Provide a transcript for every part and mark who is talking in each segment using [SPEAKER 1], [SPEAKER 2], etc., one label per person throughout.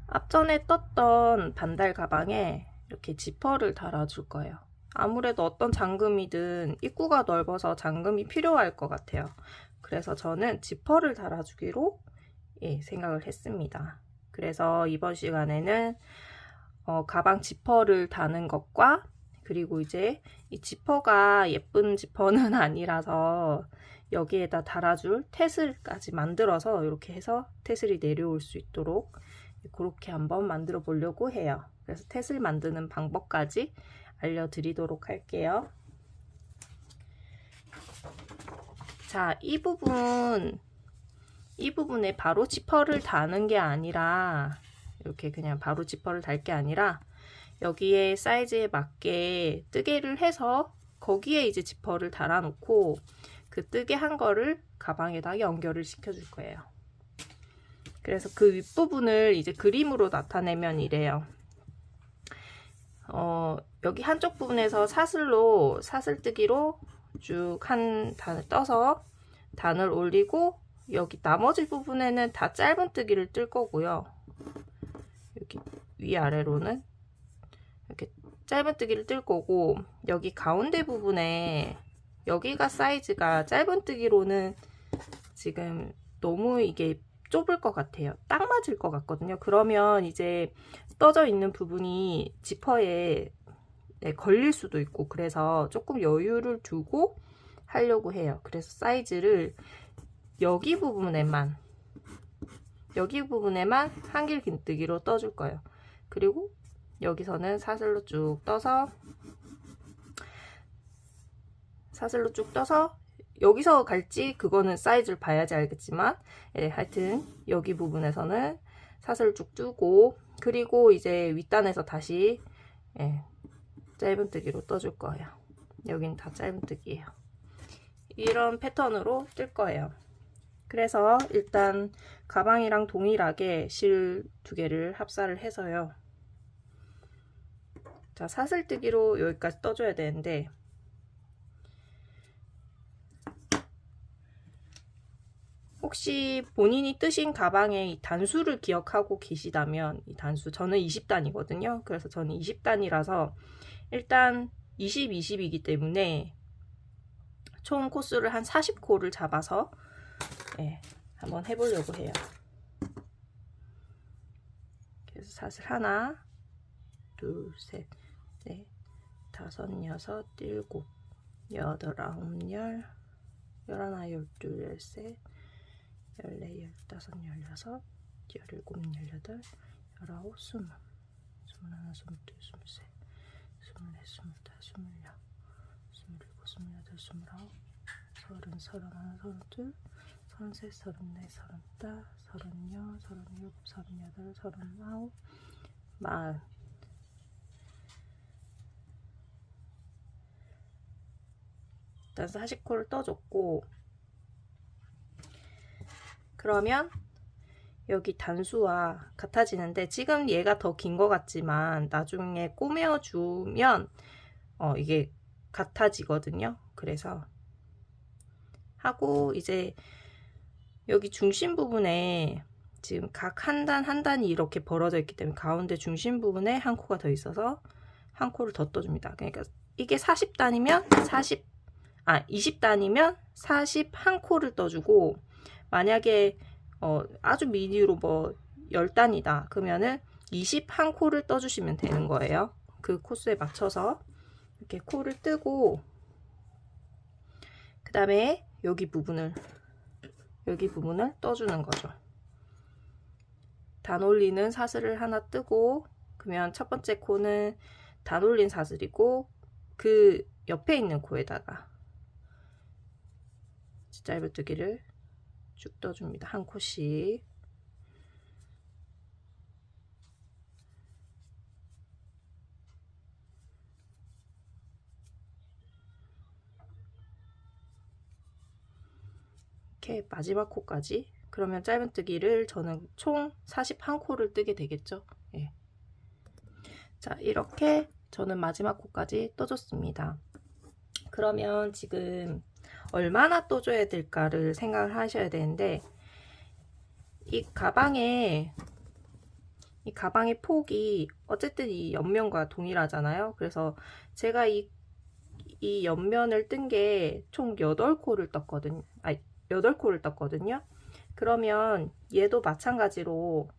[SPEAKER 1] 앞전에 떴던 반달 가방에 이렇게 지퍼를 달아줄 거예요. 아무래도 어떤 잠금이든 입구가 넓어서 잠금이 필요할 것 같아요. 그래서 저는 지퍼를 달아주기로 생각을 했습니다. 그래서 이번 시간에는 가방 지퍼를 다는 것과 그리고 이제 이 지퍼가 예쁜 지퍼는 아니라서 여기에다 달아줄 태슬까지 만들어서 이렇게 해서 태슬이 내려올 수 있도록 그렇게 한번 만들어 보려고 해요. 그래서 태슬 만드는 방법까지 알려드리도록 할게요. 자, 이 부분에 바로 지퍼를 다는 게 아니라 이렇게 그냥 바로 지퍼를 달 게 아니라 여기에 사이즈에 맞게 뜨개를 해서 거기에 이제 지퍼를 달아 놓고 그 뜨개 한 거를 가방에다 연결을 시켜 줄 거예요. 그래서 그 윗부분을 이제 그림으로 나타내면 이래요. 여기 한쪽 부분에서 사슬뜨기로 쭉 한 단을 떠서 단을 올리고 여기 나머지 부분에는 다 짧은 뜨기를 뜰 거고요. 여기 위아래로는 이렇게 짧은 뜨기를 뜰 거고 여기 가운데 부분에 여기가 사이즈가 짧은 뜨기로는 지금 너무 이게 좁을 것 같아요. 딱 맞을 것 같거든요. 그러면 이제 떠져 있는 부분이 지퍼에 걸릴 수도 있고 그래서 조금 여유를 두고 하려고 해요. 그래서 사이즈를 여기 부분에만 한길 긴뜨기로 떠줄 거예요. 그리고 여기서는 사슬로 쭉 떠서 여기서 갈지 그거는 사이즈를 봐야지 알겠지만 하여튼 여기 부분에서는 사슬을 쭉 뜨고 그리고 이제 윗단에서 다시 짧은뜨기로 떠줄 거예요. 여긴 다 짧은뜨기예요. 이런 패턴으로 뜰 거예요. 그래서 일단 가방이랑 동일하게 실 두 개를 합사를 해서요. 자, 사슬뜨기로 여기까지 떠줘야 되는데 혹시 본인이 뜨신 가방의 이 단수를 기억하고 계시다면 이 단수 저는 20단이거든요. 그래서 저는 20단이라서 일단 20, 20이기 때문에 총 코스를 한 40코를 잡아서 한번 해보려고 해요. 그래서 사슬 하나, 둘, 셋, 넷, 다섯, 여섯, 일곱, 여덟, 아홉, 열, 열하나, 열둘, 열셋, 열네, 열다섯, 열여섯, 열일곱, 열여덟, 열아홉, 스물, 스물하나, 스물둘, 스물셋, 스물넷, 스물다섯, 스물여섯, 스물일곱, 스물여덟, 스물아홉, 서른, 서른하나, 서른둘, 서른셋, 서른넷, 서른다, 서른여, 서른일곱, 서른여덟, 서른아홉, 마흔. 일단 40코를 떠줬고 그러면 여기 단수와 같아지는데 지금 얘가 더 긴 것 같지만 나중에 꼬매어주면 이게 같아지거든요. 그래서 하고 이제 여기 중심 부분에 지금 각 한 단 한 단이 이렇게 벌어져 있기 때문에 가운데 중심 부분에 한 코가 더 있어서 한 코를 더 떠줍니다. 그러니까 이게 40단이면 20단이면 41코를 떠주고 만약에 아주 미니로 뭐 10단이다 그러면은 21코를 떠주시면 되는 거예요. 그 코스에 맞춰서 이렇게 코를 뜨고 그 다음에 여기 부분을 떠주는 거죠. 단 올리는 사슬을 하나 뜨고 그러면 첫 번째 코는 단 올린 사슬이고 그 옆에 있는 코에다가 짧은뜨기를 쭉 떠줍니다. 한 코씩. 이렇게 마지막 코까지. 그러면 짧은뜨기를 저는 총 41코를 뜨게 되겠죠. 예. 자, 이렇게 저는 마지막 코까지 떠줬습니다. 그러면 지금 얼마나 떠줘야 될까를 생각을 하셔야 되는데 이 가방에 이 가방의 폭이 어쨌든 이 옆면과 동일하잖아요. 그래서 제가 이 옆면을 뜬 게 총 8코를 떴거든요. 8코를 떴거든요. 그러면 얘도 마찬가지로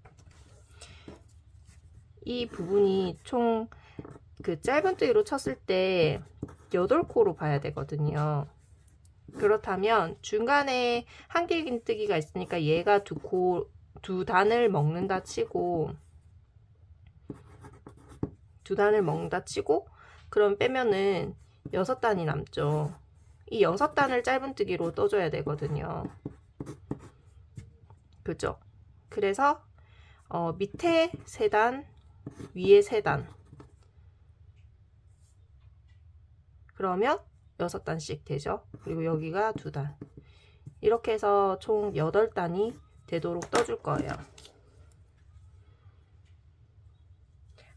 [SPEAKER 1] 이 부분이 총 그 짧은뜨기로 쳤을 때 8코로 봐야 되거든요. 그렇다면 중간에 한길긴뜨기가 있으니까 얘가 두 단을 먹는다 치고 그럼 빼면은 6단이 남죠. 이 6단을 짧은뜨기로 떠줘야 되거든요. 그죠? 그래서 밑에 3단, 위에 3단. 그러면 6단씩 되죠. 그리고 여기가 2단. 이렇게 해서 총 8단이 되도록 떠줄 거예요.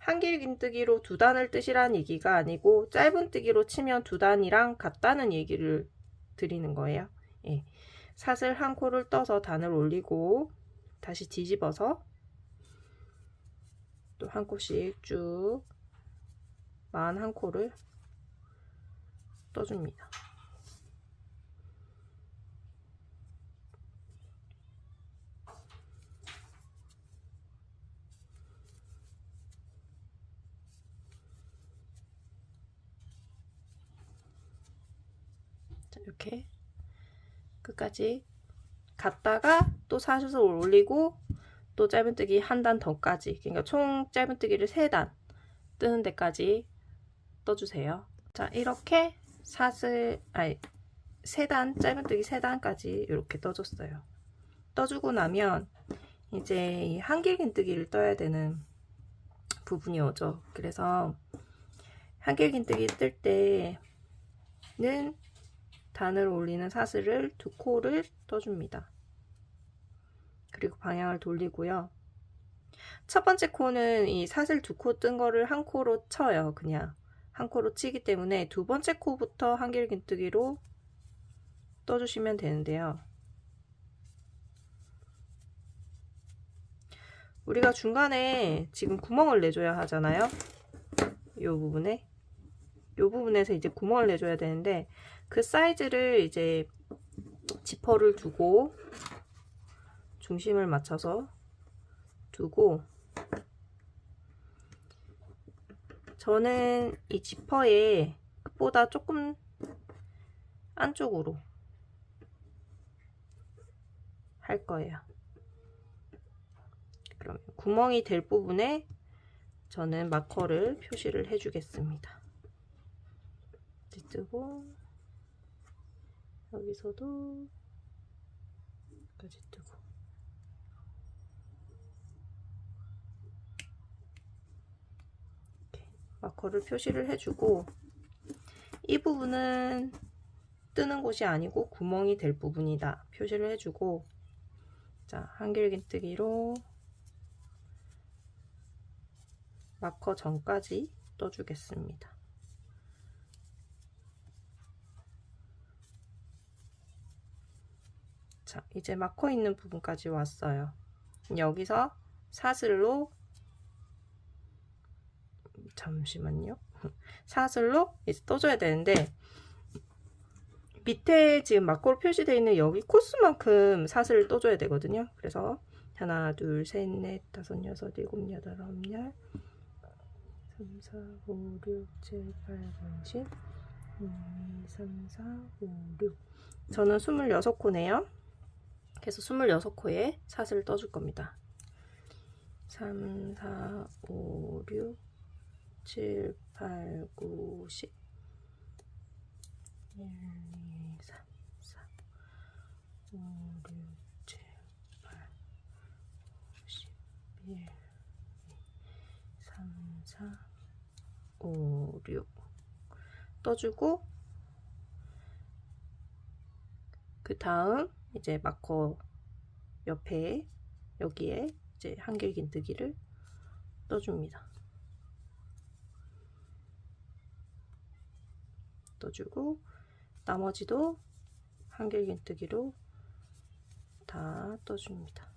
[SPEAKER 1] 한길긴뜨기로 2단을 뜨시라는 얘기가 아니고 짧은뜨기로 치면 2단이랑 같다는 얘기를 드리는 거예요. 예. 사슬 1코를 떠서 단을 올리고 다시 뒤집어서 또 1코씩 쭉 41코를 떠줍니다. 자, 이렇게 끝까지 갔다가 또 사슬을 올리고 또 짧은뜨기 1단 더까지, 그러니까 총 짧은뜨기를 3단 뜨는 데까지 떠주세요. 자, 이렇게 3단, 짧은뜨기 3단까지 이렇게 떠줬어요. 떠주고 나면 이제 이 한길긴뜨기를 떠야 되는 부분이 오죠. 그래서 한길긴뜨기 뜰 때는 단을 올리는 사슬을 2코를 떠줍니다. 그리고 방향을 돌리고요. 첫 번째 코는 이 사슬 2코 뜬 거를 1코로 쳐요. 그냥 1코로 치기 때문에 두 번째 코부터 한길긴뜨기로 떠주시면 되는데요. 우리가 중간에 지금 구멍을 내줘야 하잖아요. 이 부분에서 이제 구멍을 내줘야 되는데 그 사이즈를 이제 지퍼를 두고 중심을 맞춰서 두고, 저는 이 지퍼의 끝보다 조금 안쪽으로 할 거예요. 그러면 구멍이 될 부분에 저는 마커를 표시를 해주겠습니다. 뜨고 여기서도 여기까지 뜨고, 이렇게 마커를 표시를 해주고, 이 부분은 뜨는 곳이 아니고 구멍이 될 부분이다 표시를 해주고, 자, 한길긴뜨기로 마커 전까지 떠주겠습니다. 자, 이제 마커 있는 부분까지 왔어요. 여기서 사슬로, 잠시만요. 사슬로 이제 떠줘야 되는데, 밑에 지금 마커로 표시되어 있는 여기 코스만큼 사슬을 떠줘야 되거든요. 그래서 하나, 둘, 셋, 넷, 다섯, 여섯, 일곱, 여덟, 아홉, 열, 3, 4, 5, 6, 7, 8, 9, 10, 1, 2, 3, 4, 5, 6. 저는 26코네요. 그래서 26코에 사슬을 떠줄 겁니다. 3, 4, 5, 6, 7, 8, 9, 10, 1, 2, 3, 4, 5, 6, 7, 8, 10, 1, 2, 3, 4, 5, 6 떠주고, 그 다음 이제 마커 옆에 여기에 이제 한길긴뜨기를 떠줍니다. 떠주고 나머지도 한길긴뜨기로 다 떠줍니다.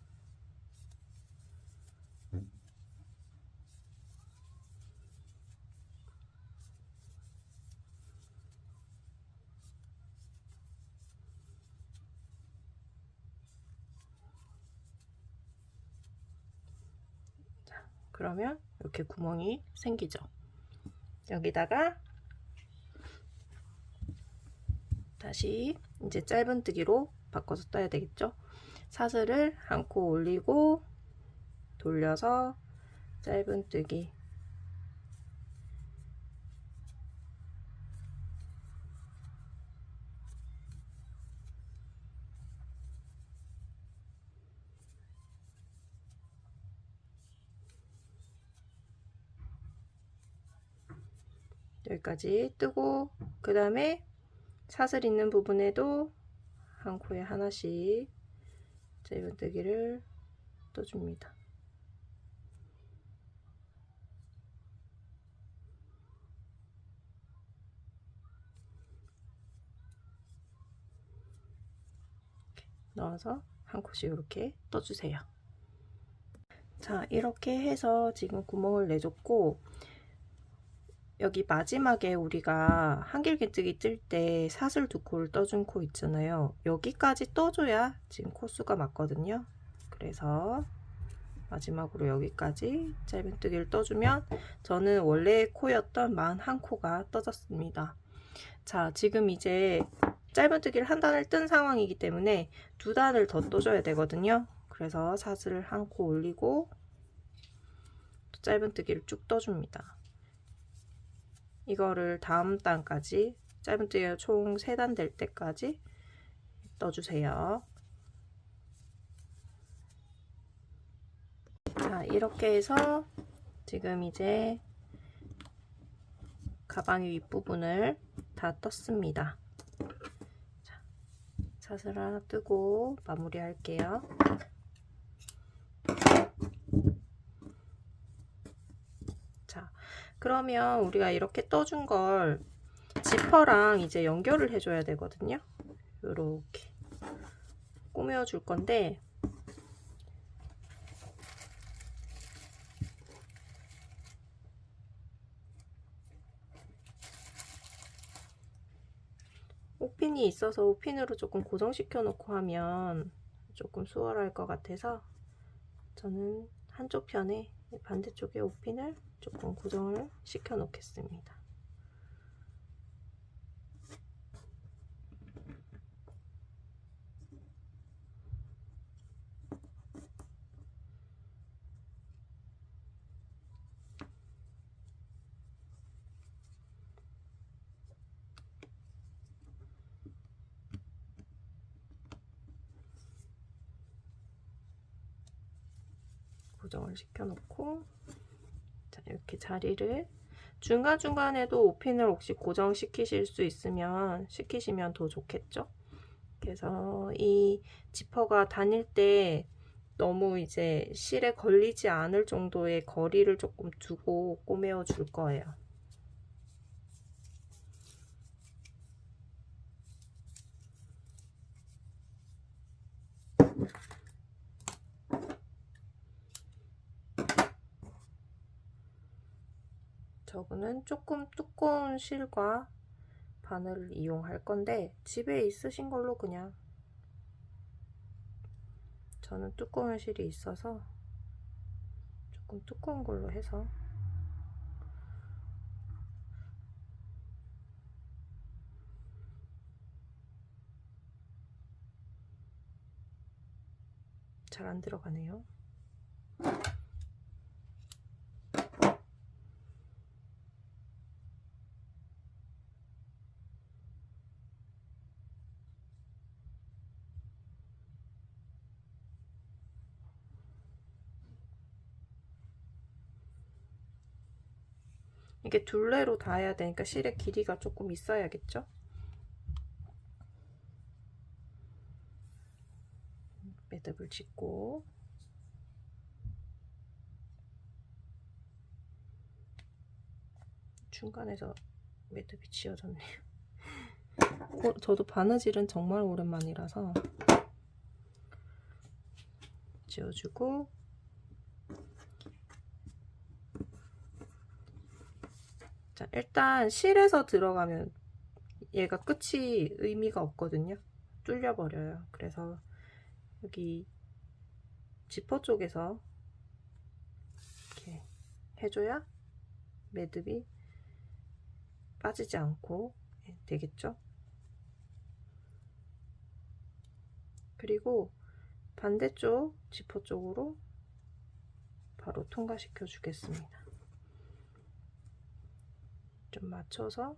[SPEAKER 1] 그러면 이렇게 구멍이 생기죠. 여기다가 다시 이제 짧은뜨기로 바꿔서 떠야 되겠죠. 사슬을 한 코 올리고 돌려서 짧은뜨기, 여기까지 뜨고, 그 다음에 사슬 있는 부분에도 한 코에 하나씩 짧은뜨기를 떠줍니다. 넣어서 한 코씩 이렇게 떠주세요. 자, 이렇게 해서 지금 구멍을 내줬고, 여기 마지막에 우리가 한길기뜨기 뜰 때 사슬 두 코를 떠준 코 있잖아요. 여기까지 떠줘야 지금 코수가 맞거든요. 그래서 마지막으로 여기까지 짧은뜨기를 떠주면 저는 원래 코였던 41코가 떠졌습니다. 자, 지금 이제 짧은뜨기를 한 단을 뜬 상황이기 때문에 두 단을 더 떠줘야 되거든요. 그래서 사슬을 한 코 올리고 또 짧은뜨기를 쭉 떠줍니다. 이거를 다음 단까지 짧은뜨기가 총 3단 될 때까지 떠주세요. 자, 이렇게 해서 지금 이제 가방의 윗부분을 다 떴습니다. 자, 사슬 하나 뜨고 마무리 할게요. 자, 그러면 우리가 이렇게 떠준 걸 지퍼랑 이제 연결을 해줘야 되거든요. 이렇게 꾸며 줄 건데, 옷핀이 있어서 옷핀으로 조금 고정시켜 놓고 하면 조금 수월할 것 같아서 저는 한쪽 편에 반대쪽에 옷핀을 조금 고정을 시켜 놓겠습니다. 고정을 시켜 놓고, 자, 이렇게 자리를 중간중간에도 옷핀을 혹시 고정시키실 수 있으면 시키시면 더 좋겠죠. 그래서 이 지퍼가 다닐 때 너무 이제 실에 걸리지 않을 정도의 거리를 조금 두고 꼬매어 줄 거예요. 저거는 조금 두꺼운 실과 바늘을 이용할 건데 집에 있으신 걸로 그냥, 저는 두꺼운 실이 있어서 조금 두꺼운 걸로 해서 잘 안 들어가네요. 이게 둘레로 닿아야 되니까 실의 길이가 조금 있어야겠죠? 매듭을 짓고, 중간에서 매듭이 지어졌네요. 저도 바느질은 정말 오랜만이라서 지어주고, 자, 일단 실에서 들어가면 얘가 끝이 의미가 없거든요. 뚫려버려요. 그래서 여기 지퍼 쪽에서 이렇게 해줘야 매듭이 빠지지 않고 되겠죠. 그리고 반대쪽 지퍼 쪽으로 바로 통과시켜 주겠습니다. 좀 맞춰서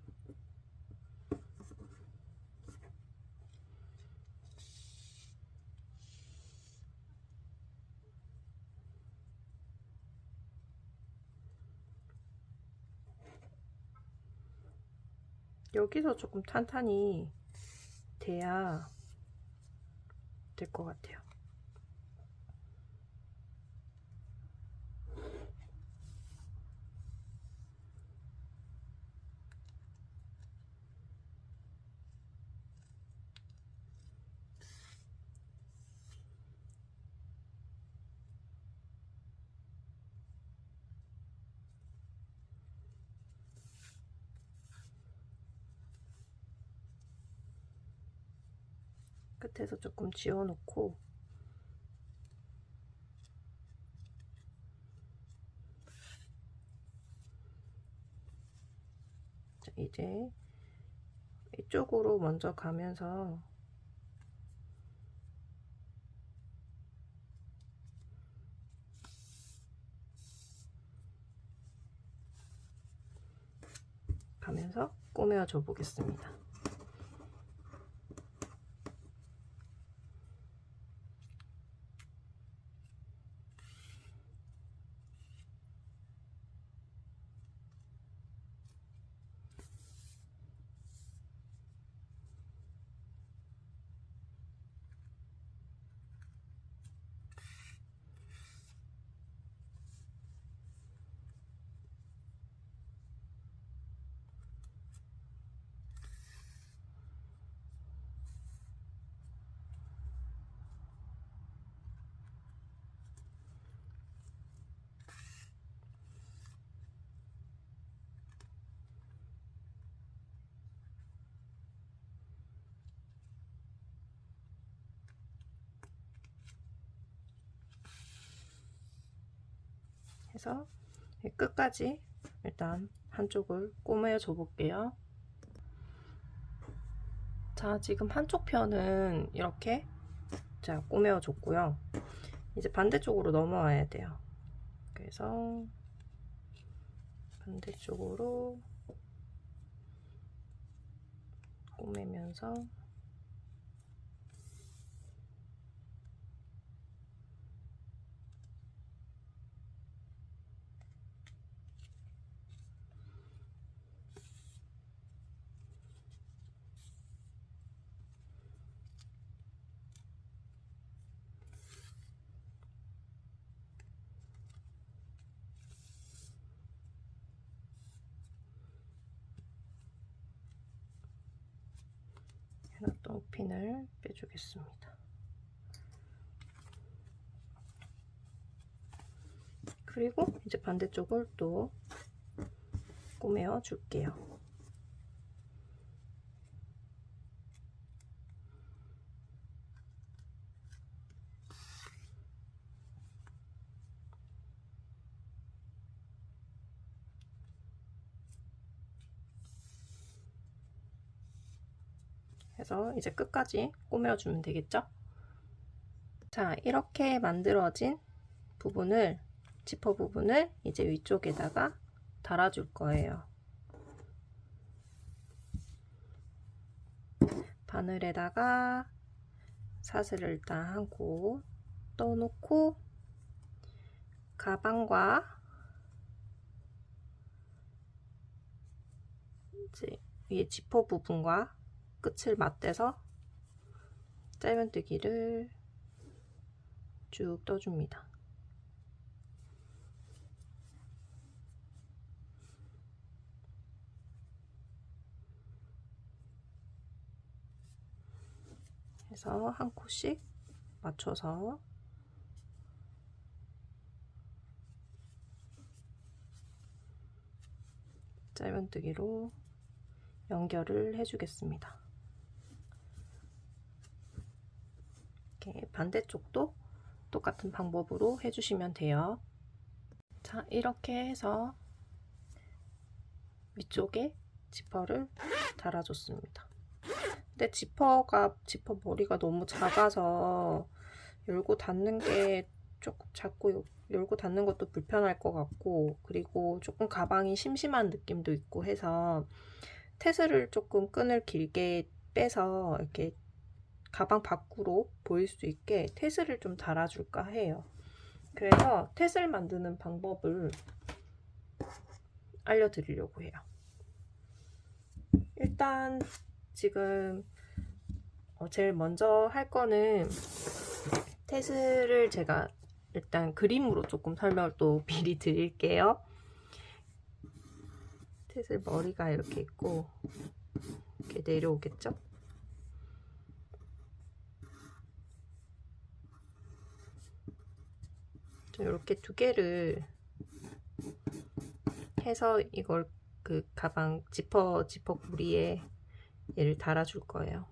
[SPEAKER 1] 여기서 조금 탄탄히 돼야 될 것 같아요. 끝에서 조금 지워놓고 이제 이쪽으로 먼저 가면서 꼬매어 줘 보겠습니다. 해서 끝까지 일단 한쪽을 꼬매어 줘 볼게요. 자, 지금 한쪽 편은 이렇게 자 꼬매어 줬고요. 이제 반대쪽으로 넘어와야 돼요. 그래서 반대쪽으로 꼬매면서 해놨던 핀을 빼주겠습니다. 그리고 이제 반대쪽을 또 꼬매어 줄게요. 해서 이제 끝까지 꼬매어 주면 되겠죠? 자, 이렇게 만들어진 부분을 지퍼 부분을 이제 위쪽에다가 달아줄 거예요. 바늘에다가 사슬을 일단 하고 떠놓고 가방과 이제 위에 지퍼 부분과 끝을 맞대서 짧은뜨기를 쭉 떠줍니다. 해서 한 코씩 맞춰서 짧은뜨기로 연결을 해주겠습니다. 이렇게 반대쪽도 똑같은 방법으로 해주시면 돼요. 자, 자, 이렇게 해서 위쪽에 지퍼를 달아줬습니다. 근데 지퍼 머리가 너무 작아서 열고 닫는 게 조금 자꾸 열고 닫는 것도 불편할 것 같고, 그리고 조금 가방이 심심한 느낌도 있고 해서 테슬을 조금 끈을 길게 빼서 이렇게 가방 밖으로 보일 수 있게 테슬을 좀 달아줄까 해요. 그래서 테슬 만드는 방법을 알려드리려고 해요. 일단 지금 제일 먼저 할 거는 테슬을 제가 일단 그림으로 조금 설명을 또 미리 드릴게요. 테슬 머리가 이렇게 있고 이렇게 내려오겠죠? 이렇게 두 개를 해서 이걸 그 가방 지퍼 고리에 얘를 달아줄 거예요.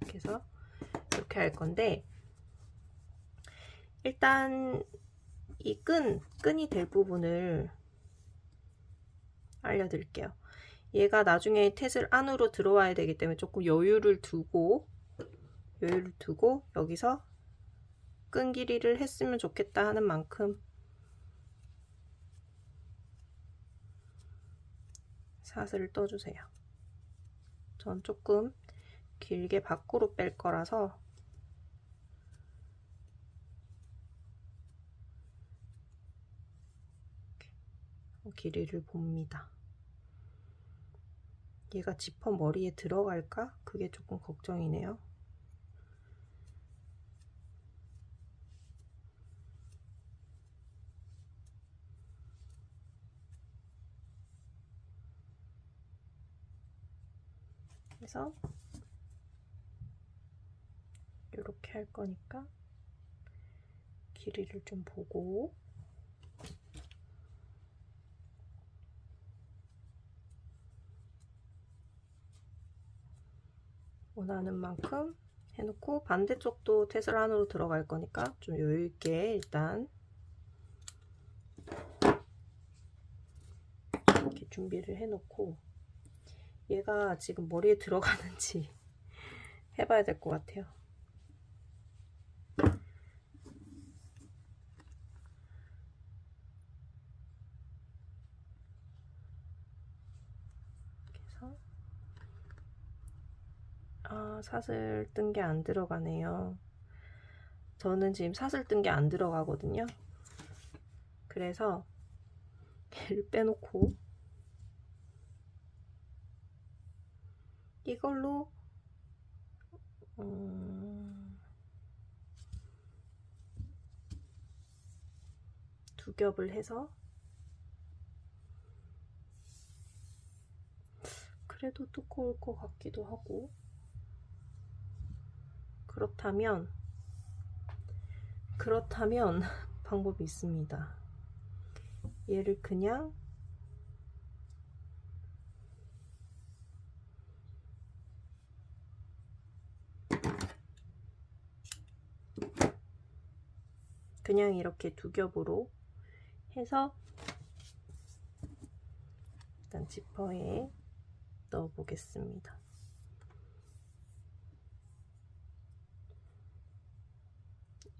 [SPEAKER 1] 그래서 이렇게 할 건데, 일단 이 끈이 될 부분을 알려드릴게요. 얘가 나중에 테슬 안으로 들어와야 되기 때문에 조금 여유를 두고 여기서 끈 길이를 했으면 좋겠다 하는 만큼 사슬을 떠주세요. 전 조금 길게 밖으로 뺄 거라서 길이를 봅니다. 얘가 지퍼 머리에 들어갈까? 그게 조금 걱정이네요. 그래서 이렇게 할 거니까 길이를 좀 보고 원하는 만큼 해놓고, 반대쪽도 테슬 안으로 들어갈 거니까 좀 여유있게 일단 이렇게 준비를 해놓고, 얘가 지금 머리에 들어가는지 해봐야 될 것 같아요. 사슬 뜬 게 안 들어가네요. 저는 지금 사슬 뜬 게 안 들어가거든요. 그래서 얘를 빼놓고 이걸로 두 겹을 해서, 그래도 두꺼울 것 같기도 하고, 그렇다면 방법이 있습니다. 얘를 그냥 이렇게 두 겹으로 해서 일단 지퍼에 넣어 보겠습니다.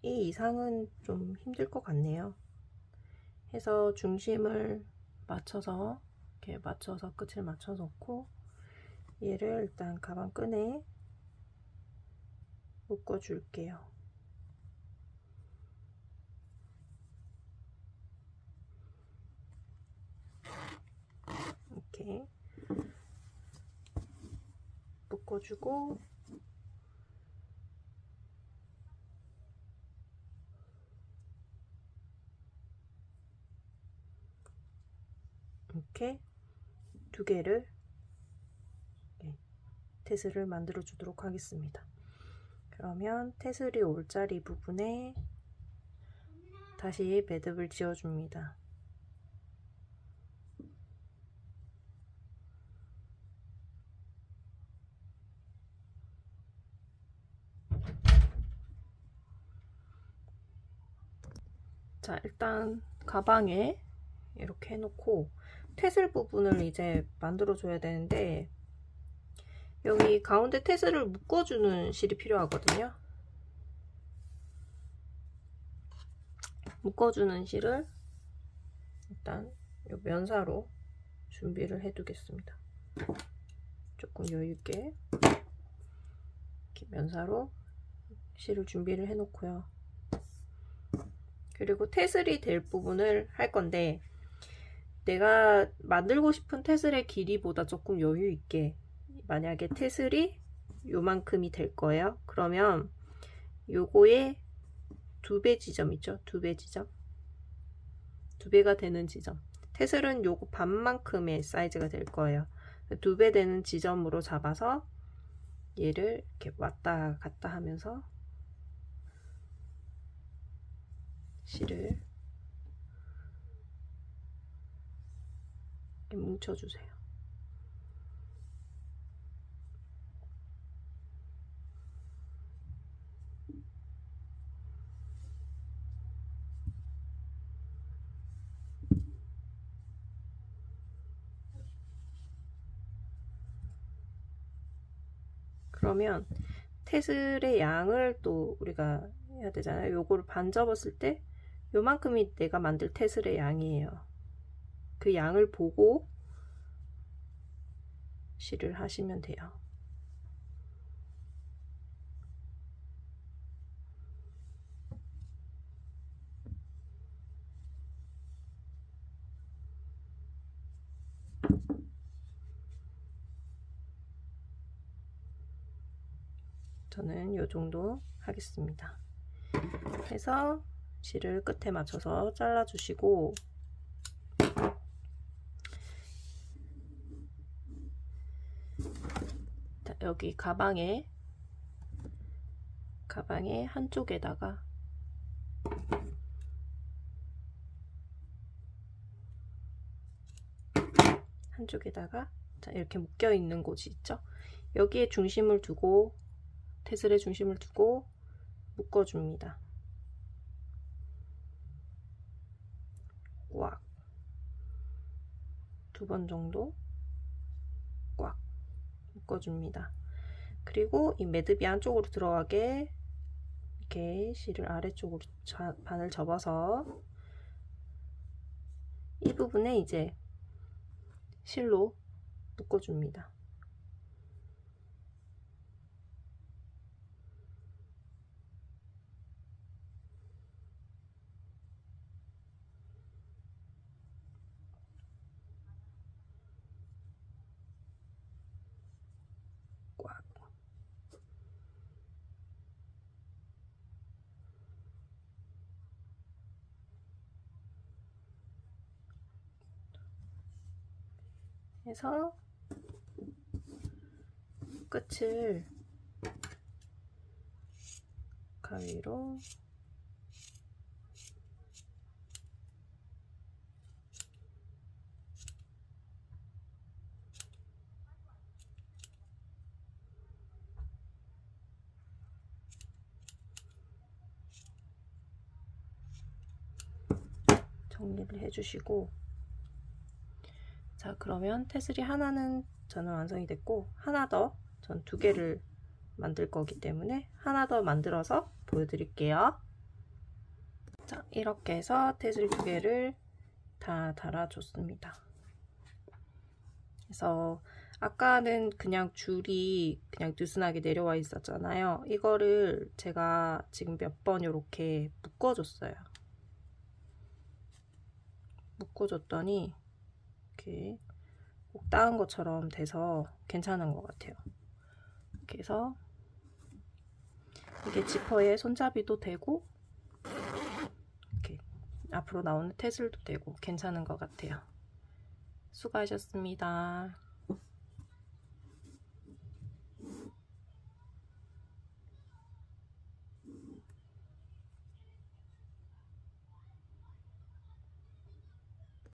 [SPEAKER 1] 이 이상은 좀 힘들 것 같네요. 해서 중심을 맞춰서 이렇게 끝을 맞춰 놓고, 얘를 일단 가방 끈에 묶어 줄게요. 이렇게 묶어주고, 이렇게 두 개를 테슬을 만들어 주도록 하겠습니다. 그러면 테슬이 올자리 부분에 다시 매듭을 지어 줍니다. 자, 일단 가방에 이렇게 해놓고 태슬 부분을 이제 만들어 줘야 되는데, 여기 가운데 태슬을 묶어주는 실이 필요하거든요. 묶어주는 실을 일단 이 면사로 준비를 해 두겠습니다. 조금 여유있게 이렇게 면사로 실을 준비를 해 놓고요. 그리고 태슬이 될 부분을 할 건데, 내가 만들고 싶은 태슬의 길이보다 조금 여유있게, 만약에 태슬이 요만큼이 될 거예요. 그러면 요거의 2배 지점 있죠? 2배 지점, 2배가 되는 지점, 태슬은 요거 반만큼의 사이즈가 될 거예요. 2배 되는 지점으로 잡아서 얘를 이렇게 왔다 갔다 하면서 실을 이렇게 뭉쳐주세요. 그러면 태슬의 양을 또 우리가 해야 되잖아요. 요거를 반 접었을 때 요만큼이 내가 만들 태슬의 양이에요. 그 양을 보고 실을 하시면 돼요. 저는 요 정도 하겠습니다. 해서 실을 끝에 맞춰서 잘라 주시고, 여기 가방에 한쪽에다가 자, 이렇게 묶여 있는 곳이 있죠. 여기에 중심을 두고, 태슬의 중심을 두고 묶어줍니다. 꽉 2번 정도 꽉 묶어줍니다. 그리고 이 매듭이 안쪽으로 들어가게 이렇게 실을 아래쪽으로 반을 접어서 이 부분에 이제 실로 묶어줍니다. 꽉. 해서 끝을 가위로 정리를 해주시고, 자, 그러면 태슬이 하나는 저는 완성이 됐고, 하나 더, 전 2개를 만들 거기 때문에 하나 더 만들어서 보여드릴게요. 자, 이렇게 해서 태슬 2개를 다 달아줬습니다. 그래서 아까는 그냥 줄이 그냥 느슨하게 내려와 있었잖아요. 이거를 제가 지금 몇 번 이렇게 묶어줬어요. 묶어줬더니 이렇게 꼭 닿은 것처럼 돼서 괜찮은 것 같아요. 이렇게 해서 이게 지퍼에 손잡이도 되고 이렇게 앞으로 나오는 태슬도 되고 괜찮은 것 같아요. 수고하셨습니다.